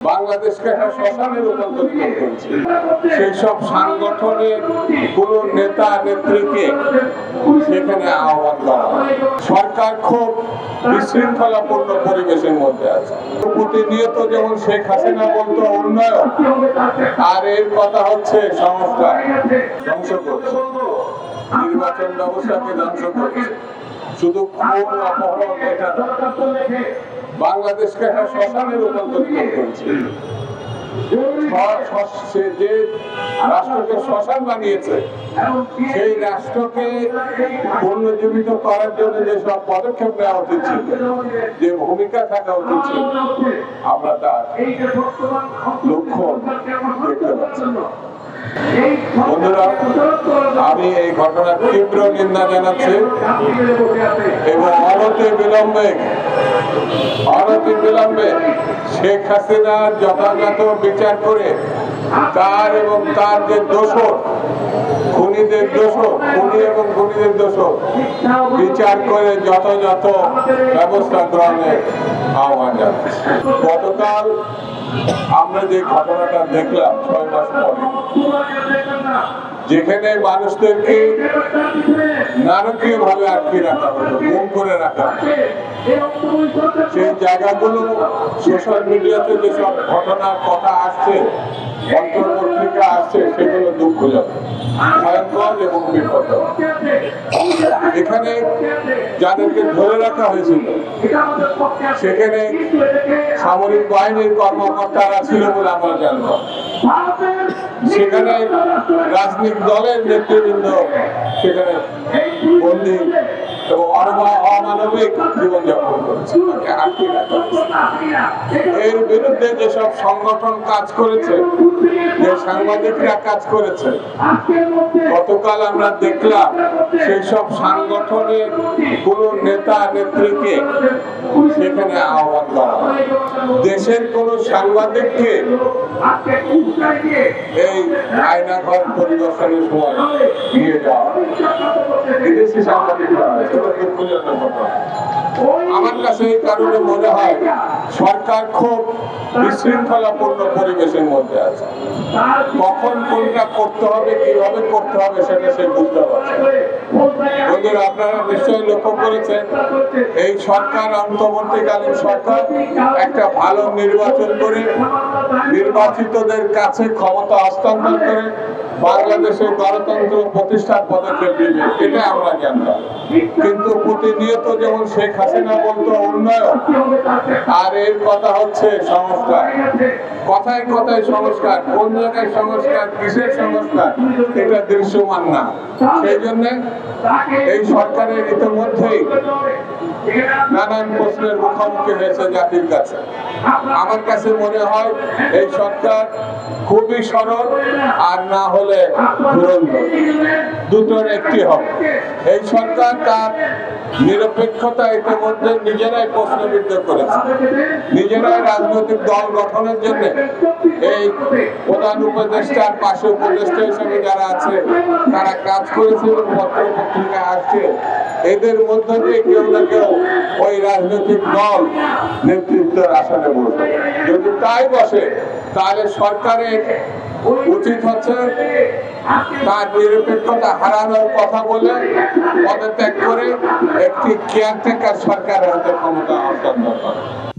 বাংলাদেশকে একটা শ্মশানে রূপান্তরিত করেছে। সেই সব সাংগঠনের কোন নেতা নেত্রীকে সেখানে আহ্বান করা হয়। সরকার খুব বিশৃঙ্খলাপূর্ণ পরিবেশের মধ্যে আছে। প্রতিনিয়ত যেমন শেখ হাসিনা বলতো উন্নয়ন, আর এর কথা হচ্ছে সংস্কার। ধ্বংস করছে, নির্বাচন ব্যবস্থাকে ধ্বংস করছে। শুধু খুন অপহরণ এটা বাংলাদেশকে একটা শ্মশানে রূপান্তরিত করেছে। যে রাষ্ট্রকে শ্মশান বানিয়েছে, সেই রাষ্ট্রকে পুনর্জীবিত করার জন্য যেসব পদক্ষেপ নেওয়া উচিত ছিল, যে ভূমিকা থাকা উচিত ছিল, আমরা তার লক্ষণ দেখতে পাচ্ছি। বন্ধুরা, আমি এই ঘটনার তীব্র নিন্দা জানাচ্ছি এবং অনতি বিলম্বে শেখ হাসিনার যথাযথ বিচার করে তার এবং তার যে দোষর খুনি এবং খুনিদের দোষর বিচার করে যথাযথ ব্যবস্থা গ্রহণের আহ্বান জানাচ্ছি। গতকাল আমরা যে ঘটনাটা দেখলাম 6 মাস পরে, যেখানে মানুষদেরকে নারকীয় ভাবে আটকে রাখা হলো, গুম করে রাখা হলো, সেই জায়গাগুলো সোশ্যাল মিডিয়াতে যেসব ঘটনার কথা আসছে, পত্রপত্রিকা আসছে, সেগুলো দুঃখজনক, ভয়ঙ্কর এবং বিপজ্জনক। এখানে যাদেরকে ধরে রাখা হয়েছিল সেখানে সামরিক বাহিনীর কর্মকর্তারা ছিল বলে আমরা জানতাম। সেখানে রাজনৈতিক দলের নেতৃবৃন্দ সেখানে বন্দী এবং অমানবিক জীবনযাপন করেছে, তাকে আটকে রাখা হয়েছে। এর বিরুদ্ধে যেসব সংগঠন কাজ করেছে, যে সাংবাদিকরা কাজ করেছে, গতকাল আমরা দেখলাম সেই সব সাংগঠনের কোন নেতা নেত্রীকে সেখানে আহ্বান করা হয়। দেশের কোন সাংবাদিককে এই আয়নাঘর পরিদর্শনের সময় নিয়ে যাওয়া, বিদেশি সাংবাদিকরা। আমার কাছে এই কারণে মনে হয় সরকার খুব বিশৃঙ্খলাপূর্ণ পরিবেশের মধ্যে আছে। কখন কোনটা করতে হবে, কিভাবে করতে হবে, সেটা সে বুঝতে পারছে। বন্ধুরা, আপনারা নিশ্চয়ই লক্ষ্য করেছেন এই সরকার, অন্তর্বর্তীকালীন সরকার, একটা ভালো নির্বাচন করে নির্বাচিতদের কাছে ক্ষমতা হস্তান্তর করে বাংলাদেশের গণতন্ত্র প্রতিষ্ঠার পদক্ষেপ নেবে, এটা আমরা জানতাম। কিন্তু প্রতিনিয়ত যেমন শেখ হাসিনা বলতো উন্নয়ন, আর এর কথা হচ্ছে সংস্কার। কথায় কথায় সংস্কার, কোন জায়গায় সংস্কার, কিসের সংস্কার, এটা দৃশ্যমান না। সেই জন্য এই সরকারের ইতিমধ্যেই নানান প্রশ্নের মুখোমুখি হয়েছে জাতির কাছে। আমার কাছে মনে হয় এই সরকার খুবই সরল, আর না হলে ধুরন্ধর, দুটোর একটি হবে। এই সরকার তার নিরপেক্ষতা ইতিমধ্যে নিজেরাই প্রশ্নবিদ্ধ করেছে। নিজেরাই রাজনৈতিক দল গঠনের জন্য এই প্রধান উপদেষ্টার পাশে উপদেষ্টা হিসেবে যারা আছে তারা কাজ করেছে এবং পত্র পত্রিকা আসছে। এদের মধ্য দিয়ে কেউ না কেউ ওই রাজনৈতিক দল নেতৃত্বের আসনে বসবে। যদি তাই বসে, তাহলে সরকারের উচিত হচ্ছে তার নিরপেক্ষতা হারানোর কথা বলে পদত্যাগ করে একটি কেয়ারটেকার সরকারের হাতে ক্ষমতা হস্তান্তর করা।